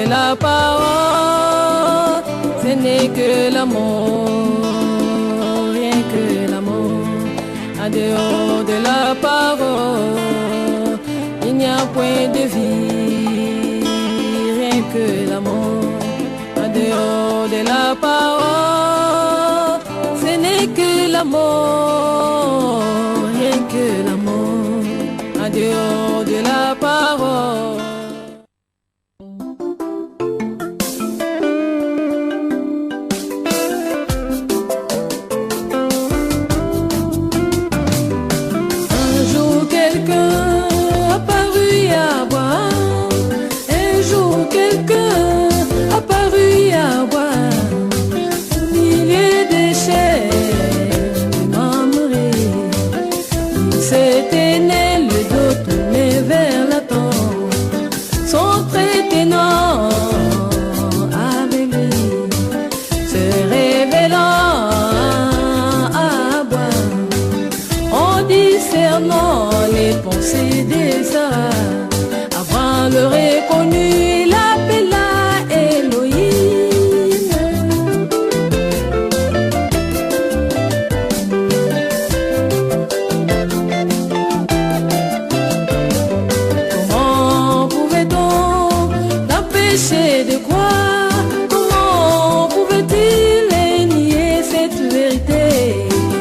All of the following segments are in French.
de la parole, ce n'est que l'amour, rien que l'amour. En dehors de la parole, il n'y a point de vie, rien que l'amour. En dehors de la parole, ce n'est que l'amour, rien que l'amour. En dehors de la parole. Un jour quelqu'un apparut à boire, un jour quelqu'un apparut à boire, au milieu des chairs de marmoret. C'était né le dos tourné vers la tombe, son prétenant avec lui, se révélant à boire, en discernant les pensées des Sarah. Avant le reconnu, il appela Elohim. Comment pouvait-on l'empêcher de croire? Comment pouvait-il nier cette vérité?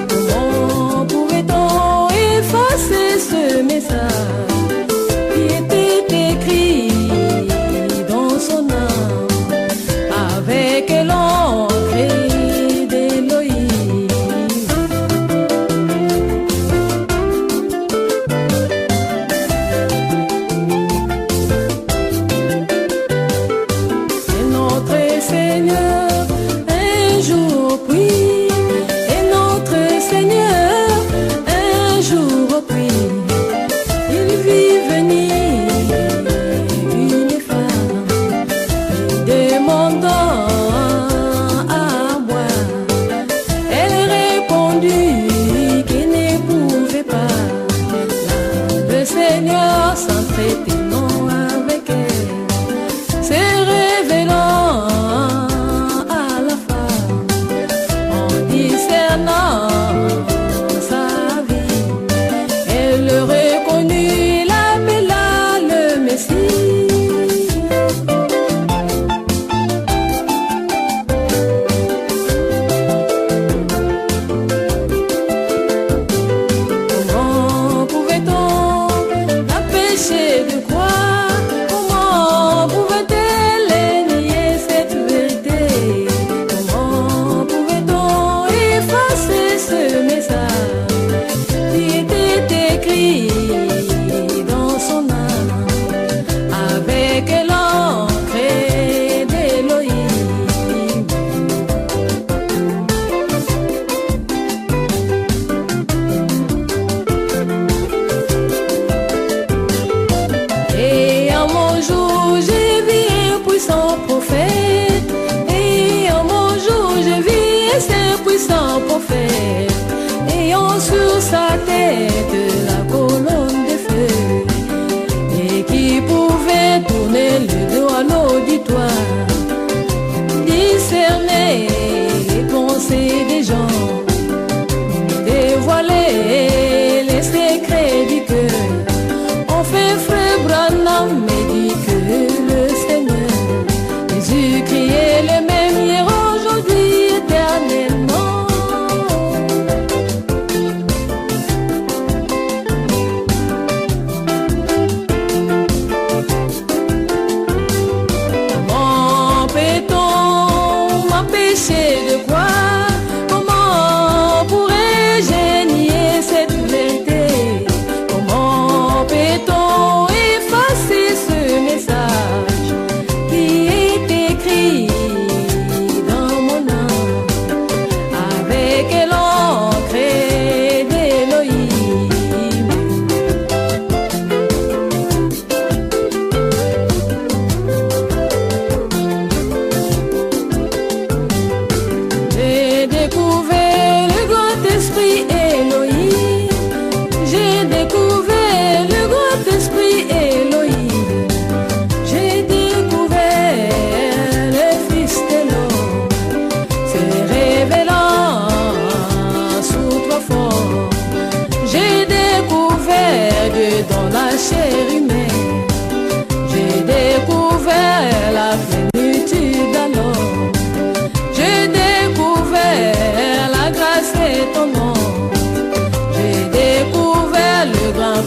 Comment pouvait-on effacer ce message qui était écrit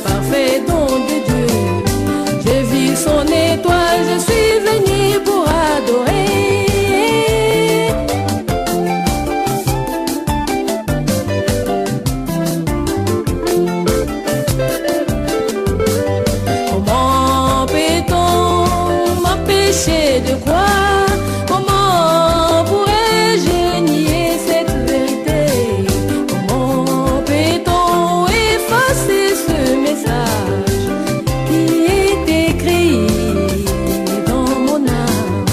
parfait don de Dieu. J'ai vu son étoile, je suis venu pour adorer. Comment peut-on m'empêcher de croire? Comment pourrais-je nier cette vérité? Comment peut-on effacer ce message qui est écrit dans mon âme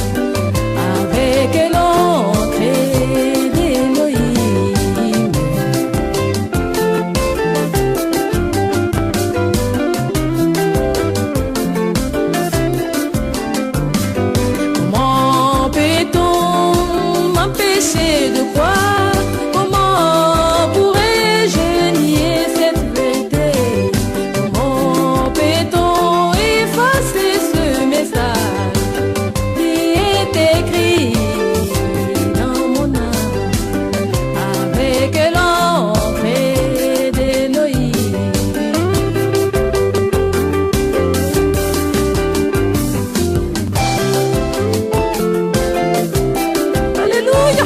avec l'encre d'Élohim? Comment peut-on m'empêcher de croire? Comment pourrais-je nier cette vérité? Comment peut-on effacer ce message qui est écrit dans mon âme avec l'encre d'Élohim? Alléluia!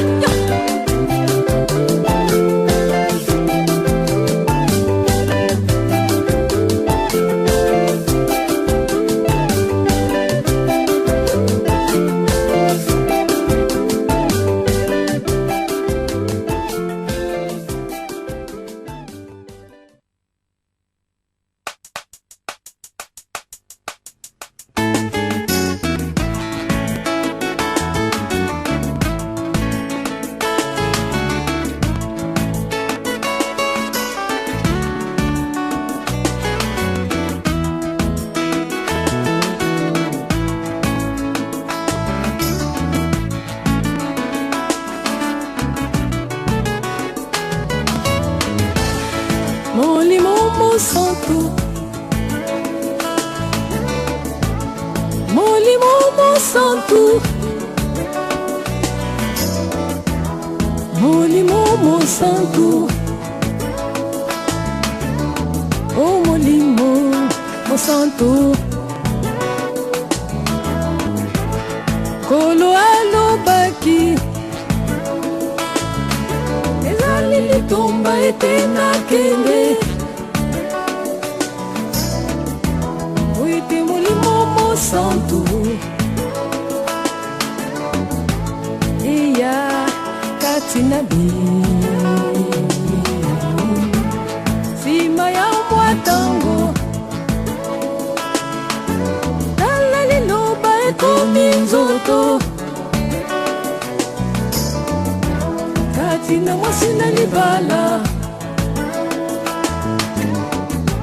Molimo Monsanto, Molimo Monsanto, Molimo Monsanto, oh Molimo Monsanto, Kolo alobaki, ezali litomba etena kende. Oite Molimo Monsanto, iya katina bi, sima ya mwatango, tala liloba ekomi nzoto, katina mwasi na libala.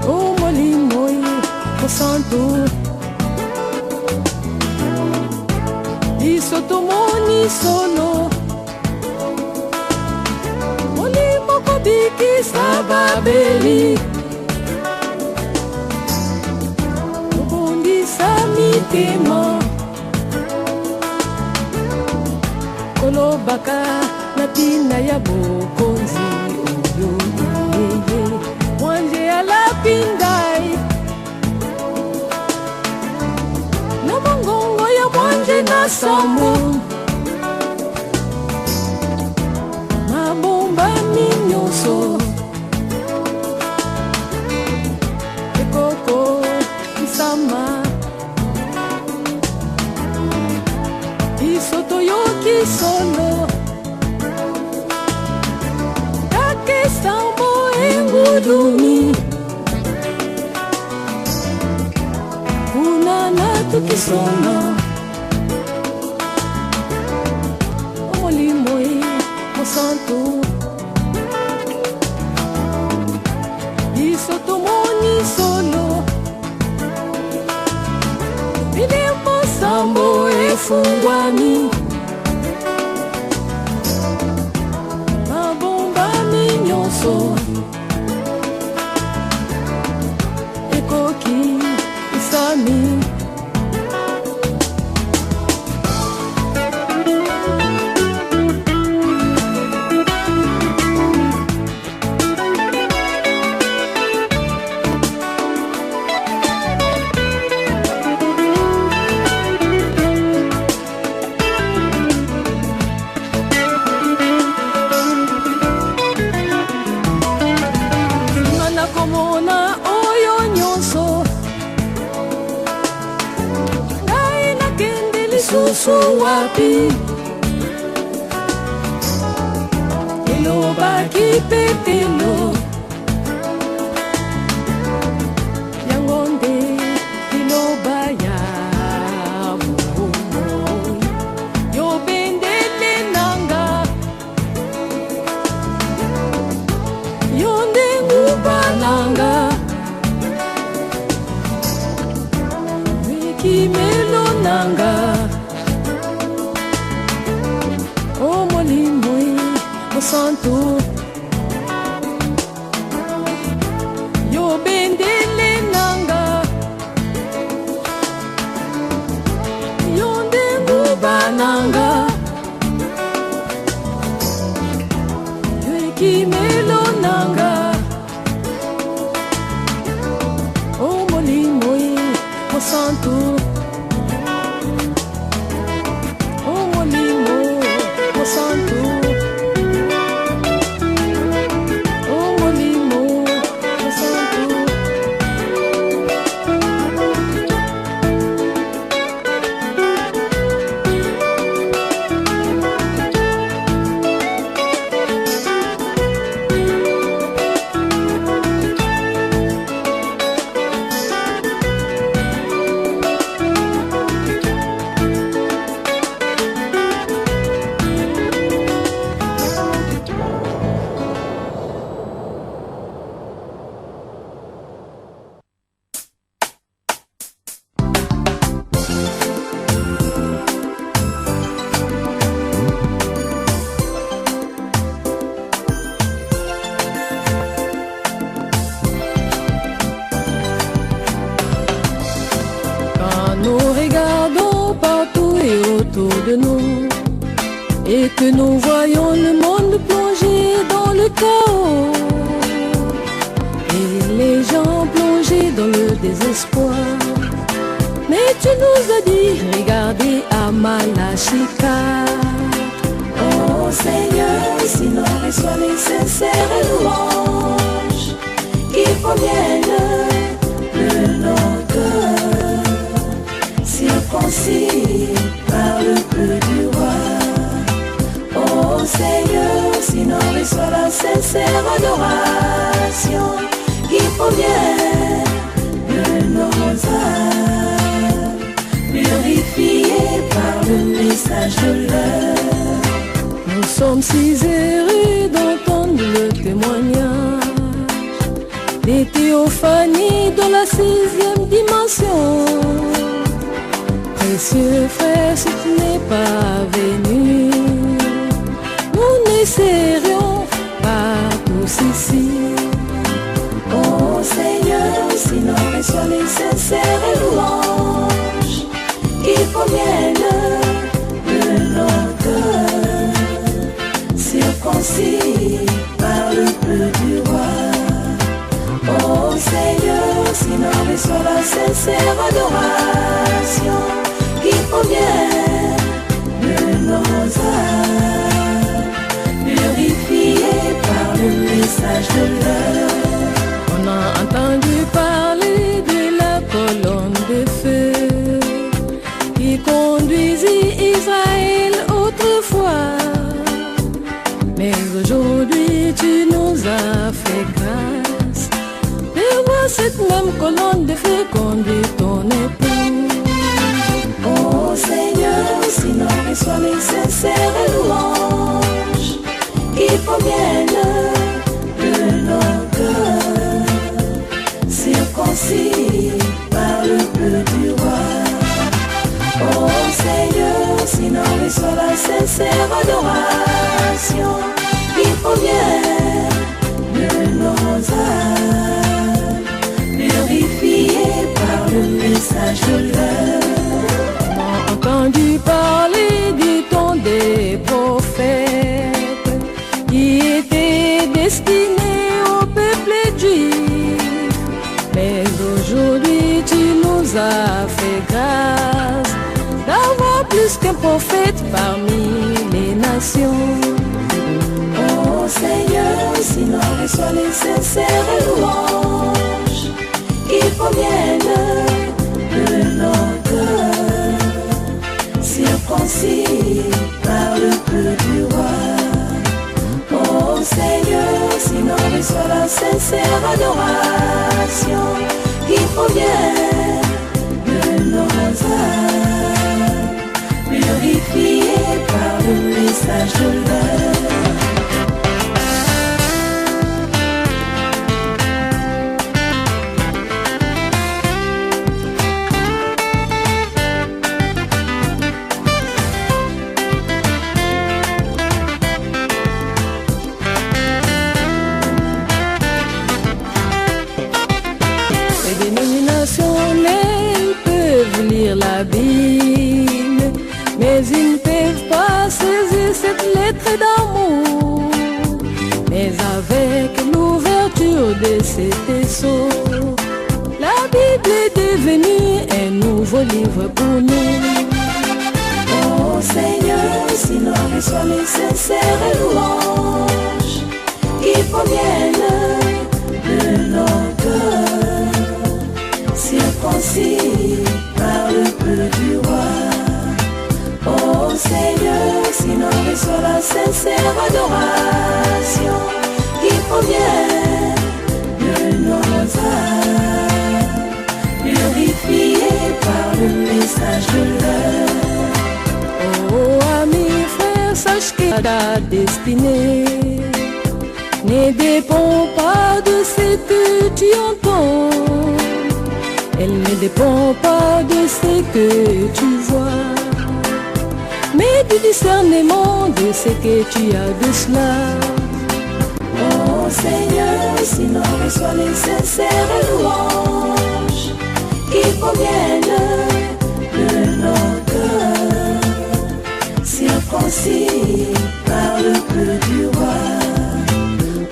Oh Molimo Monsanto, isoto moni solo, Molimo kobikisa babeli, kobondisa mitema, kolobaka na tina ya bokonzi oyo yeye mwanje alapindai na mongongo ya mwanje na sambo mabomba minyoso ekoko isama isoto yoki solo take sambo engulumi unana tukisona nyonso wapi elobaki pepelo yango nde liloba ya bomoi yo bendele nanga yo nde nguba nanga wikimelo nanga o molimoi mosantu yo bendele nanga yo nde nguba nanga wikimelo nanga o molimoi mosantu o molimo mosantu o molimo mosantu Nous regardons partout et autour de nous et que nous voyons le monde plonger dans le chaos et les gens plongés dans le désespoir. Mais tu nous as dit, regardez à Malachika. Oh Seigneur, sinon reçois les sincères louanges qui proviennent de nos cœurs, circoncis par le peu du roi. Oh Seigneur, sinon reçois la sincère adoration qui provient de nos âmes, purifiées par le message de l'heure. Nous sommes si heureux d'entendre le témoignage des théophanies de la 6e dimension. Précieux frères, si tu n'es pas venu, nous ne serions pas tous ici. Oh Seigneur, sinon reçois les sincères louanges qui proviennent de nos cœurs, circoncis par le peu du roi. Oh Seigneur, sinon reçois la sincère adoration qui provient de nos âmes, purifiées par le message de l'heure. On a entendu parler de la colonne de feu qui conduisit Israël autrefois. Mais aujourd'hui tu nous as fait grâce de voir cette même colonne de feu conduire ton époux. Oh Seigneur, sinon reçois les sincères louanges qui proviennent de nos cœurs, circoncis par le peu du roi. Oh Seigneur, sinon reçois la sincère adoration qui provient de nos âmes, purifiées par le message de l'heure. On a entendu parler du temps des prophètes qui étaient destinés au peuple juif. Mais aujourd'hui tu nous as fait grâce d'avoir plus qu'un prophète parmi les nations. Oh Seigneur, sinon reçois les sincères louanges qui proviennent de nos cœurs, sincère adoration qui provient de nos âmes, purifiées par le message de l'heure. La Bible, mais ils ne peuvent pas saisir cette lettre d'amour. Mais avec l'ouverture de cet sceau, la Bible est devenue un nouveau livre pour nous. Oh Seigneur, sinon reçois les sincères louanges qui proviennent de nos cœurs, circoncis par le peu du roi. Oh Seigneur, sinon reçois la sincère adoration qui provient de nos âmes, purifiées par le message de l'heure. Oh ami, frère, sache que ta destinée ne dépend pas de ce que tu entends. Elle ne dépend pas de ce que tu vois, mais du discernement de ce que tu as de cela. Oh Seigneur, sinon reçois les sincères louanges qui proviennent de nos cœurs, circoncis par le peu du roi.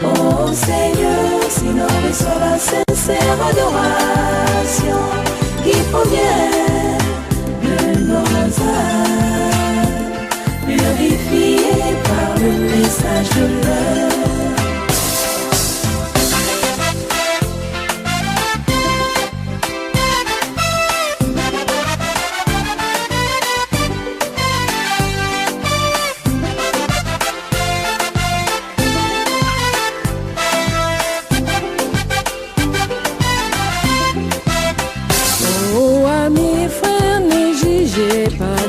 Oh Seigneur, sinon reçois la sincère adoration qui provient de nos âmes, purifiées par le message de l'heure.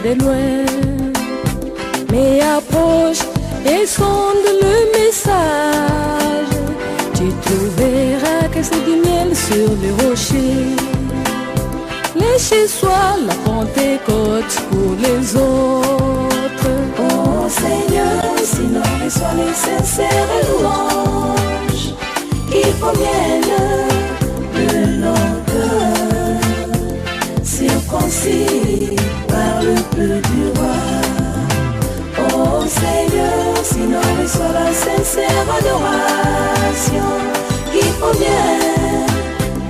De loin, mais approche et sonde le message. Tu trouveras que c'est du miel sur les rochers. Laissez soit la Pentecôte pour les autres. Oh Seigneur, sinon reçois les sincères louanges qui proviennent de nos cœurs, circoncis par le peu du roi. Oh Seigneur, sinon reçois la sincère adoration qui provient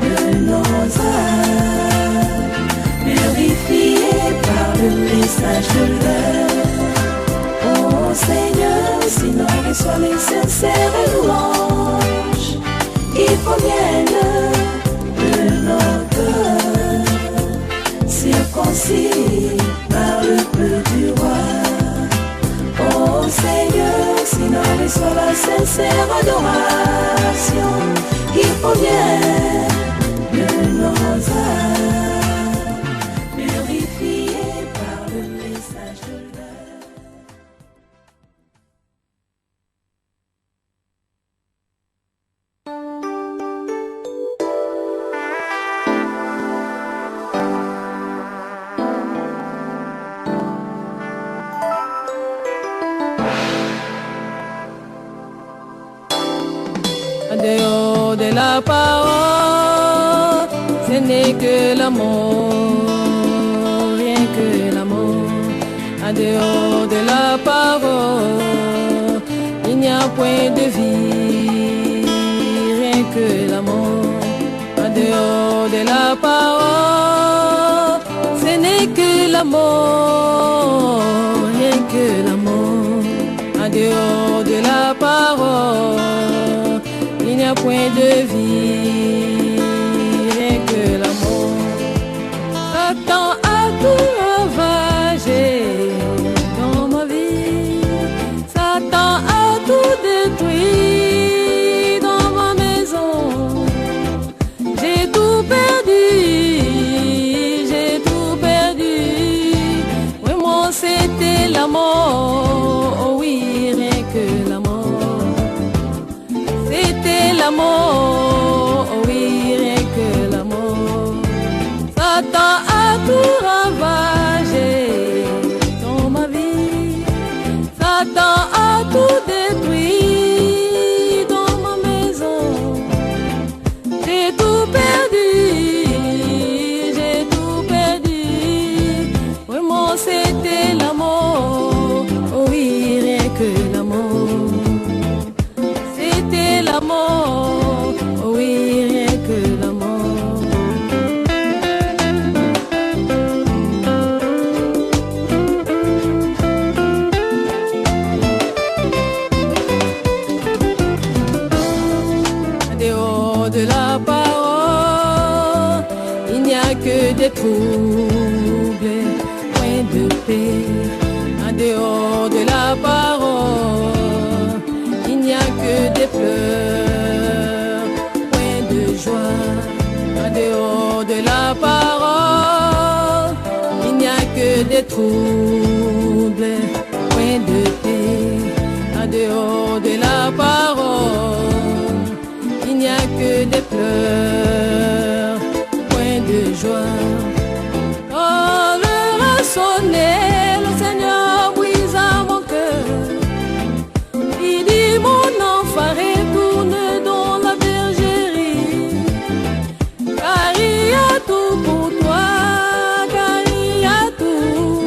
de nos âmes, purifiées par le message de l'heure. Oh Seigneur, sinon reçois les sincères louanges qui proviennent de nos cœurs, circoncis par le peu du roi. Oh Seigneur, sinon reçois la sincère adoration qui provient de nos âmes, purifiées par le message de l'heure. En dehors de la parole, ce n'est que l'amour, rien que l'amour. En dehors de la parole, il n'y a point de vie, rien que l'amour. En dehors de la parole, ce n'est que l'amour, rien que l'amour. En dehors de la parole, il n'y a point de vie, rien que l'amour. Satan a tout ravagé dans ma vie. Satan a tout détruit dans ma maison. a que des troubles, point de paix, en dehors de la parole. Il n'y a que des pleurs, point de joie, en dehors de la parole. Il n'y a que des troubles, point de paix, en dehors de la parole. Il n'y a que des pleurs, point de joie. Oh, l'heure a sonné, le Seigneur brise à mon cœur. Il dit mon enfant retourne dans la bergerie, car il y a tout pour toi, car il y a tout.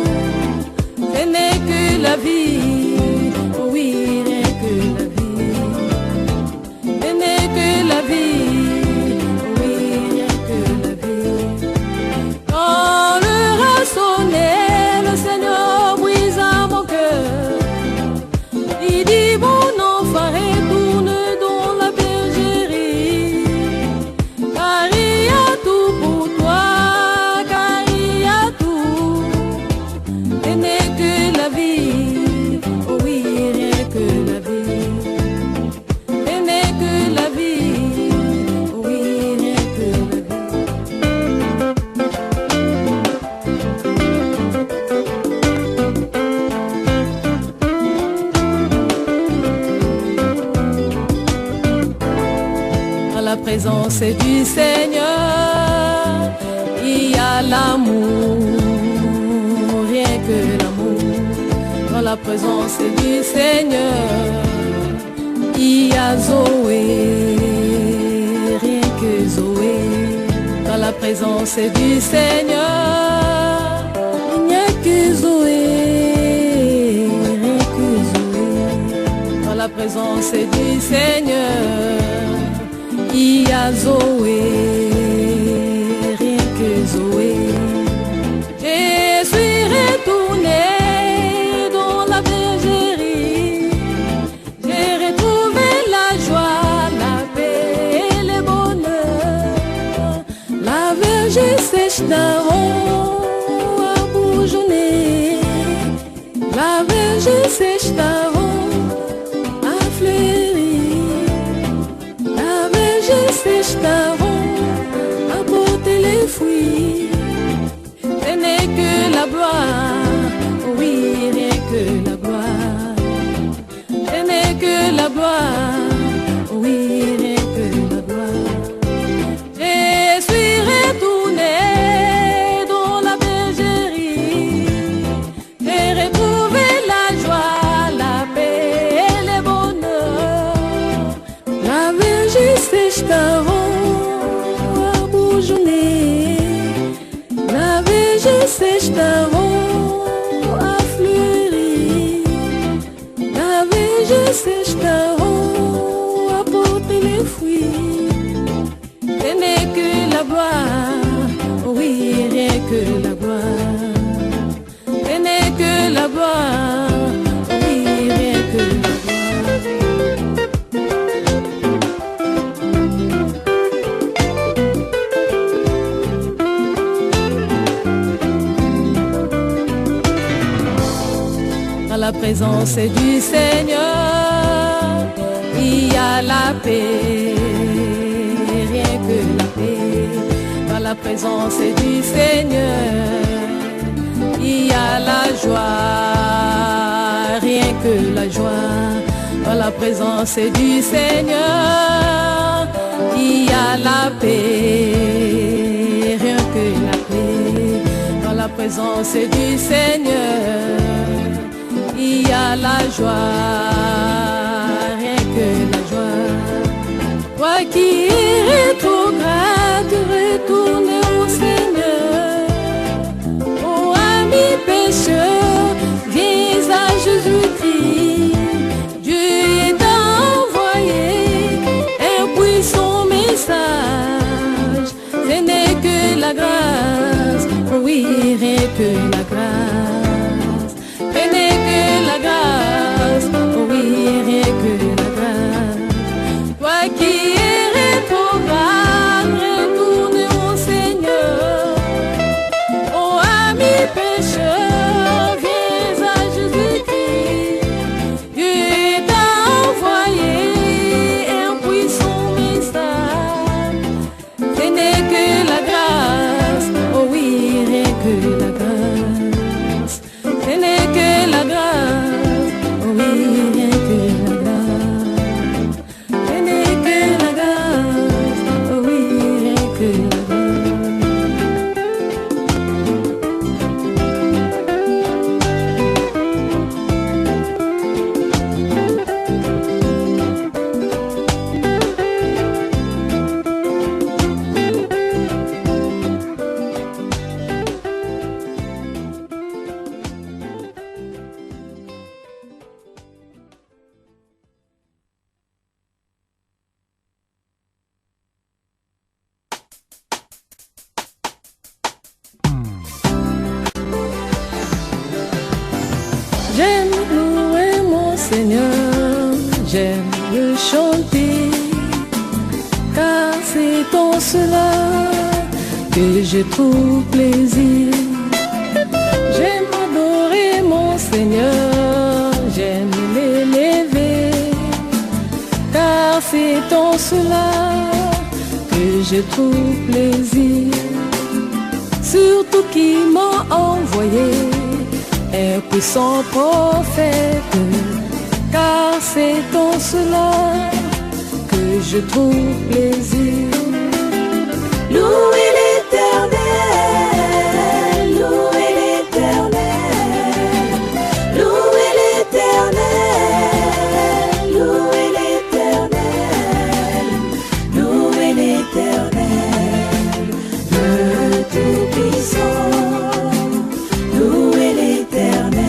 Ce n'est que la vie, oh oui, rien que la vie. Ce n'est que la vie, oh oui, rien que la vie. Quand l'heure a sonné, le Seigneur brise à mon cœur. Il dit mon enfant retourne dans la bergerie, car il y a tout pour toi, car il y a tout. Ce n'est que la vie, oh oui, rien que la vie. Ce n'est que la vie, oh oui, rien que la vie. À la présence du Seigneur, il y a l'amour, rien que l'amour. Dans la présence du Seigneur, il y a Zoé, rien que Zoé. Dans la présence du Seigneur, il n'y a que Zoé, rien que Zoé. Dans la présence du Seigneur, il y a Zoé, rien que Zoé. Je suis retournée dans la bergerie, j'ai retrouvé la joie, la paix et le bonheur. La verge sèche d'Aaron a bourgeonné, la verge sèche d'Aaron a fleuri, la verge sèche d'Aaron a porté les fruits. Ce n'est que la gloire, oui, rien que la gloire. Ce n'est que la gloire, oui, rien que la gloire. Je suis retournée dans la bergerie, j'ai retrouvé la joie, la paix et le bonheur. La verge sèche d'Aaron a bourgeonné, la verge sèche d'Aaron a fleuri, la verge sèche d'Aaron a porté les fruits. Ce n'est que la gloire, oui, rien que la gloire. Ce n'est que la gloire, oui, rien que la gloire. À la présence du Seigneur, il y a la paix, rien que la paix. Dans la présence du Seigneur, il y a la joie, rien que la joie. Dans la présence du Seigneur, il y a la paix, rien que la paix. Dans la présence du Seigneur, il y a la joie, rien que la joie. Toi qui es rétrograde, retourne au Seigneur. Oh ami pécheur, viens à Jésus-Christ. Dieu t'a envoyé un puissant message. Ce n'est que la grâce, oui, rien que la grâce. Ce n'est que la grâce, oui, rien que la grâce. Toi qui es rétrograde, retourne au Seigneur. Seigneur, j'aime le chanter, car c'est en cela que je trouve plaisir. J'aime adorer mon Seigneur, j'aime l'élever, car c'est en cela que je trouve plaisir. Surtout qui m'a envoyé un puissant prophète, car c'est en cela que je trouve plaisir. Louez l'Éternel, louez l'Éternel, louez l'Éternel, louez l'Éternel, louez l'Éternel, le Tout-Puissant. Louez l'Éternel,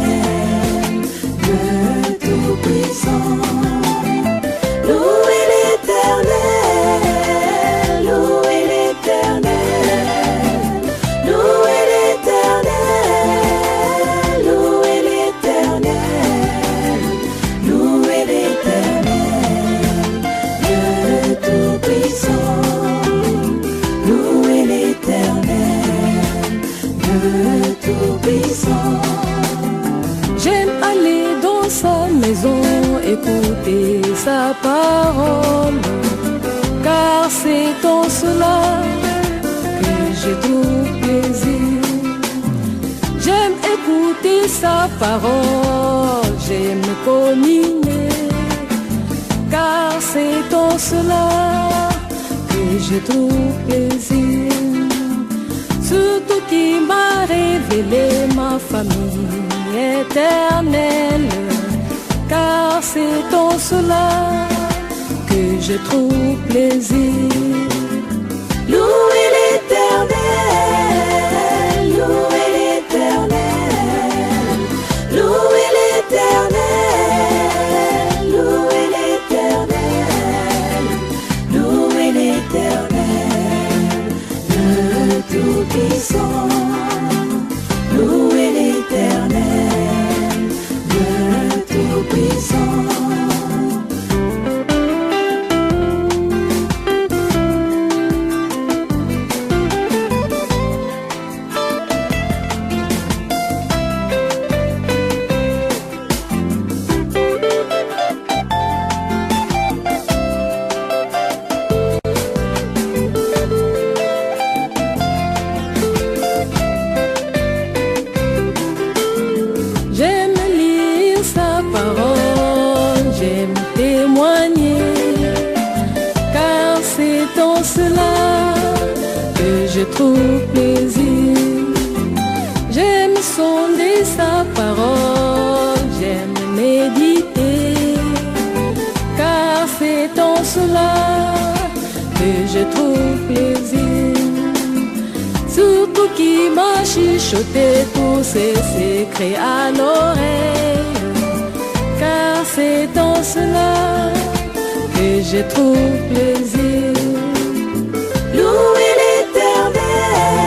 le Tout-Puissant. Louez l'Éternel, louez l'Éternel, louez l'Éternel, louez l'Éternel, louez l'Éternel, le Tout-Puissant. Louez l'Éternel, le Tout-Puissant. J'aime aller dans sa maison, écouter sa parole, car c'est en cela que je trouve plaisir. J'aime écouter sa parole, j'aime communier, car c'est en cela que je trouve plaisir. Surtout qui m'a révélé ma famille éternelle, car c'est en cela que je trouve plaisir. Louez l'Éternel, louez l'Éternel, louez l'Éternel, louez l'Éternel, louez l'Éternel, le Tout-Puissant. Louez l'Éternel, le Tout-Puissant. J'aime lire sa parole, j'aime témoigner, car c'est en cela que je trouve plaisir. J'aime sonder sa parole, j'aime méditer, car c'est en cela que je trouve plaisir. Surtout qui m'a chuchoté tous ses secrets à l'oreille, car c'est en cela que je trouve plaisir. Louez l'Éternel,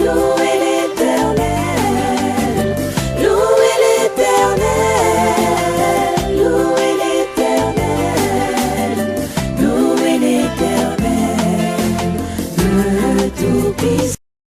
louez l'Éternel, louez l'Éternel, louez l'Éternel, louez l'Éternel, le Tout-Puissant.